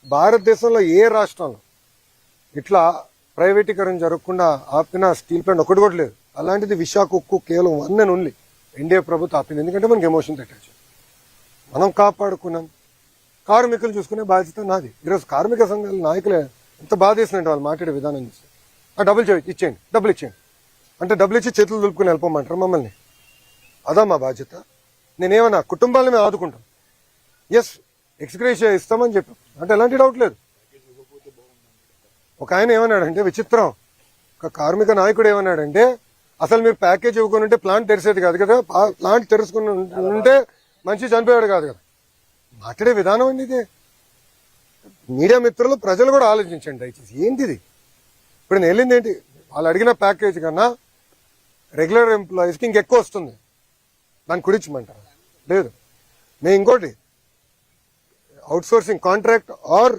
భారతదేశంలో ఏ రాష్ట్రంలో ఇట్లా ప్రైవేటీకరణ జరగకుండా ఆపిన స్టీల్ ప్లాంట్ ఒకటి కూడా లేదు. అలాంటిది విశాఖ ఉక్కు కేవలం 1 and only ఎన్డీఏ ప్రభుత్వం ఆపింది. ఎందుకంటే మనకి ఎమోషన్ అటాచ్. మనం కాపాడుకున్నాం. కార్మికులు చూసుకునే బాధ్యత నాది. ఈరోజు కార్మిక సంఘాల నాయకులే ఎంత బాధ చేసినట్టు వాళ్ళు మాట్లాడే విధానం చూస్తే, డబ్బులు ఇచ్చేయండి, డబ్బులు ఇచ్చేయండి అంటే డబ్బులు ఇచ్చి చేతులు దులుపుకుని వెళ్ళిపోమంటారు మమ్మల్ని. అదా మా బాధ్యత? నేనేమన్నా కుటుంబాలను మేము ఆదుకుంటాం. ఎస్, ఎక్స్గ్రేషియా ఇస్తామని చెప్పాం, అంటే ఎలాంటి డౌట్ లేదు. ఒక ఆయన ఏమన్నాడంటే విచిత్రం, ఒక కార్మిక నాయకుడు ఏమన్నాడంటే అసలు మీరు ప్యాకేజ్ ఇవ్వకుండా ఉంటే ప్లాంట్ తెరిసేది కాదు కదా, ప్లాంట్ తెరుచుకుని ఉంటే మనిషి చనిపోయాడు కాదు కదా. మాట్లాడే విధానం అండి ఇదే. మీడియా మిత్రులు, ప్రజలు కూడా ఆలోచించండి దయచేసి. ఏంటిది? ఇప్పుడు నేను వెళ్ళింది ఏంటి, వాళ్ళు అడిగిన ప్యాకేజ్ కన్నా రెగ్యులర్ ఎంప్లాయీస్కి ఇంకెక్కువ వస్తుంది. దాన్ని కుడించమంటారు లేదు. నేను ఇంకోటి, అవుట్సోర్సింగ్ కాంట్రాక్ట్ ఆర్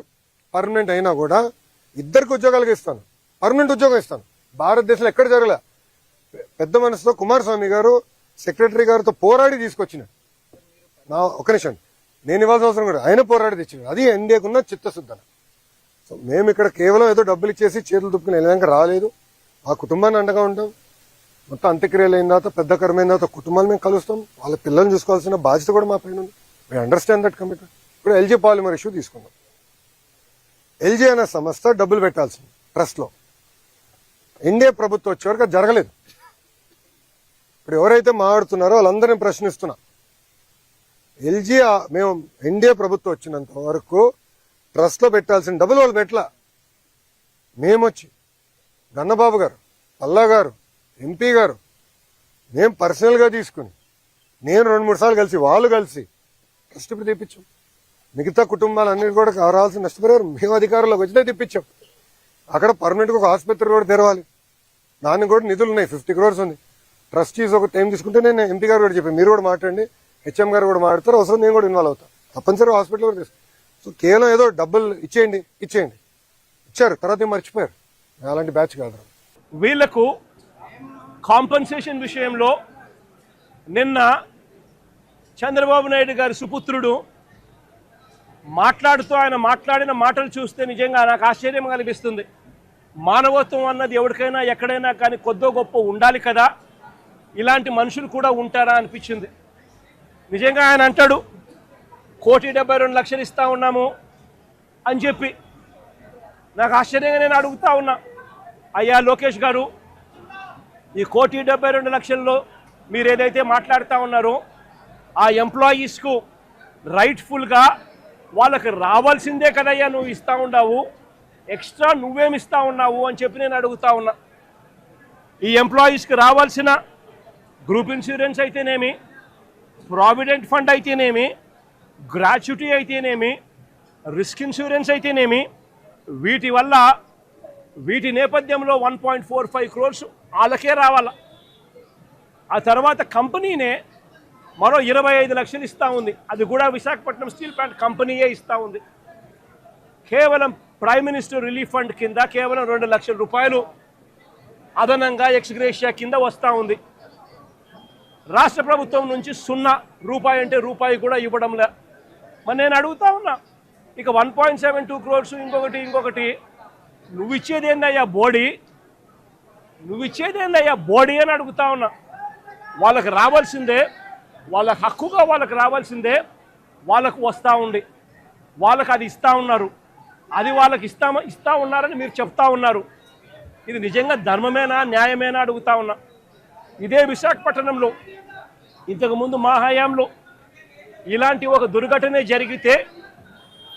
పర్మనెంట్ అయినా కూడా ఇద్దరికి ఉద్యోగాలకు ఇస్తాను, పర్మనెంట్ ఉద్యోగం ఇస్తాను. భారతదేశంలో ఎక్కడ జరగలే. పెద్ద మనసుతో కుమారస్వామి గారు సెక్రటరీ గారితో పోరాడి తీసుకొచ్చినాడు. నా ఒక నిమిషం, నేను ఇవ్వాల్సిన అవసరం కూడా ఆయన పోరాడి తెచ్చినాడు. అది ఎన్డీఏకున్న చిత్తశుద్ధన. సో మేము ఇక్కడ కేవలం ఏదో డబ్బులు ఇచ్చేసి చేతులు దుప్పుకుని వెళ్ళాక రాలేదు. ఆ కుటుంబాన్ని అండగా ఉంటాం. మొత్తం అంత్యక్రియలు అయిన తర్వాత, పెద్ద కర్మైన తర్వాత కుటుంబాలు మేము కలుస్తాం. వాళ్ళ పిల్లల్ని చూసుకోవాల్సిన బాధ్యత కూడా మా పైన ఉంది. We understand that commitment. ఇప్పుడు ఎల్జీ పాలిమర్ ఇష్యూ తీసుకుందాం. ఎల్జీ అనే సంస్థ డబ్బులు పెట్టాల్సింది ట్రస్ట్లో. ఎన్డీఏ ప్రభుత్వం వచ్చే వరకు అది జరగలేదు. ఇప్పుడు ఎవరైతే మాట్లాడుతున్నారో వాళ్ళందరినీ ప్రశ్నిస్తున్నా. ఎల్జీ మేము ఎన్డీఏ ప్రభుత్వం వచ్చినంత వరకు ట్రస్ట్లో పెట్టాల్సిన డబ్బులు వాళ్ళు పెట్టలా. మేమొచ్చి గన్నబాబు గారు, పల్లా గారు, ఎంపీ గారు, మేము పర్సనల్గా తీసుకుని, నేను 2-3 సార్లు కలిసి, వాళ్ళు కలిసి ట్రస్ట్ ఇప్పుడు తెప్పించాం. మిగతా కుటుంబాలన్నిటి కూడా రావాల్సిన నష్టపరిహారం మేము అధికారంలోకి వచ్చితే తెప్పించాం. అక్కడ పర్మనెంట్గా ఒక ఆసుపత్రి కూడా తెరవాలి. దానికి కూడా నిధులు ఉన్నాయి, 50 crores ఉంది. ట్రస్టీస్ ఒక టైం తీసుకుంటే నేను ఎంపీ గారు కూడా చెప్పాను, మీరు కూడా మాట్లాడండి, హెచ్ఎం గారు కూడా మాట్లాడతారు, అవసరం నేను కూడా ఇన్వాల్వ్ అవుతాను. తప్పనిసరిగా హాస్పిటల్ కూడా తీసుకుంటాను. సో కేవలం ఏదో డబ్బులు ఇచ్చేయండి ఇచ్చారు, తర్వాత మర్చిపోయారు. అలాంటి బ్యాచ్ కాదు. వీళ్లకు కాంపన్సేషన్ విషయంలో నిన్న చంద్రబాబు నాయుడు గారి సుపుత్రుడు మాట్లాడుతూ ఆయన మాట్లాడిన మాటలు చూస్తే నిజంగా నాకు ఆశ్చర్యం కనిపిస్తుంది. మానవత్వం అన్నది ఎవరికైనా ఎక్కడైనా కానీ కొద్దో గొప్ప ఉండాలి కదా, ఇలాంటి మనుషులు కూడా ఉంటారా అనిపించింది. నిజంగా ఆయన అంటాడు 1,72,00,000 ఇస్తా ఉన్నాము అని చెప్పి. నాకు ఆశ్చర్యంగా నేను అడుగుతా ఉన్నా, అయ్యా లోకేష్ గారు, ఈ 1,72,00,000లో మీరు ఏదైతే మాట్లాడుతూ ఉన్నారో ఆ ఎంప్లాయీస్కు రైట్ఫుల్గా వాళ్ళకి రావాల్సిందే కదయ్యా నువ్వు ఇస్తూ ఉన్నావు, ఎక్స్ట్రా నువ్వేమి ఇస్తూ ఉన్నావు అని చెప్పి నేను అడుగుతా ఉన్నా. ఈ ఎంప్లాయీస్కి రావాల్సిన గ్రూప్ ఇన్సూరెన్స్ అయితేనేమి, ప్రావిడెంట్ ఫండ్ అయితేనేమి, గ్రాట్యుటీ అయితేనేమి, రిస్క్ ఇన్సూరెన్స్ అయితేనేమి, వీటి నేపథ్యంలో 1.45 crores వాళ్ళకే రావాల. ఆ తర్వాత కంపెనీనే మరో 25 లక్షలు ఇస్తూ ఉంది. అది కూడా విశాఖపట్నం స్టీల్ ప్లాంట్ కంపెనీయే ఇస్తూ ఉంది. కేవలం ప్రైమ్ మినిస్టర్ రిలీఫ్ ఫండ్ కింద కేవలం 2 లక్షల రూపాయలు అదనంగా ఎక్స్గ్రేషియా కింద వస్తూ ఉంది. రాష్ట్ర ప్రభుత్వం నుంచి 0 రూపాయి అంటే రూపాయి కూడా ఇవ్వడంలే. మరి నేను అడుగుతా ఉన్నా, ఇక 1.72 crores ఇంకొకటి నువ్వు ఇచ్చేదేందయ్యా బోడీ అని అడుగుతా ఉన్నా. వాళ్ళకి రావాల్సిందే, వాళ్ళ హక్కుగా వాళ్ళకి రావాల్సిందే, వాళ్ళకు వస్తూ ఉంది, వాళ్ళకి అది ఇస్తూ ఉన్నారు, అది వాళ్ళకి ఇస్తూ ఉన్నారని మీరు చెప్తా ఉన్నారు. ఇది నిజంగా ధర్మమేనా, న్యాయమేనా అడుగుతా ఉన్నా. ఇదే విశాఖపట్నంలో ఇంతకుముందు మా హయాంలో ఇలాంటి ఒక దుర్ఘటన జరిగితే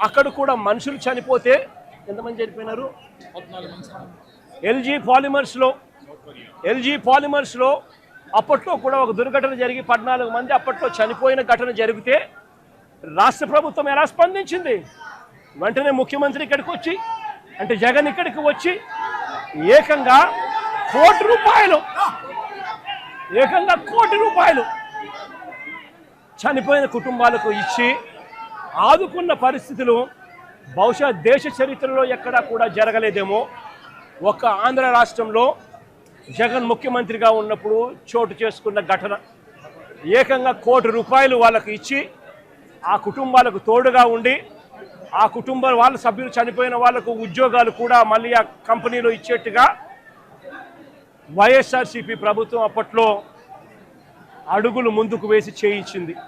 అక్కడ కూడా మనుషులు చనిపోతే ఎంతమంది చనిపోయినారు? ఎల్జీ పాలిమర్స్లో అప్పట్లో కూడా ఒక దుర్ఘటన జరిగి 14 మంది అప్పట్లో చనిపోయిన ఘటన జరిగితే రాష్ట్ర ప్రభుత్వం ఎలా స్పందించింది? వెంటనే ముఖ్యమంత్రి ఇక్కడికి వచ్చి, అంటే జగన్ ఇక్కడికి వచ్చి ఏకంగా కోటి రూపాయలు చనిపోయిన కుటుంబాలకు ఇచ్చి ఆదుకున్న పరిస్థితులు బహుశా దేశ చరిత్రలో ఎక్కడా కూడా జరగలేదేమో. ఒక్క ఆంధ్ర రాష్ట్రంలో జగన్ ముఖ్యమంత్రిగా ఉన్నప్పుడు చోటు చేసుకున్న ఘటన. ఏకంగా 1 కోటి రూపాయలు వాళ్ళకు ఇచ్చి ఆ కుటుంబాలకు తోడుగా ఉండి ఆ కుటుంబ వాళ్ళ సభ్యులు చనిపోయిన వాళ్ళకు ఉద్యోగాలు కూడా మళ్ళీ ఆ కంపెనీలో ఇచ్చేట్టుగా వైఎస్ఆర్సీపీ ప్రభుత్వం అప్పట్లో అడుగులు ముందుకు వేసి చేయించింది.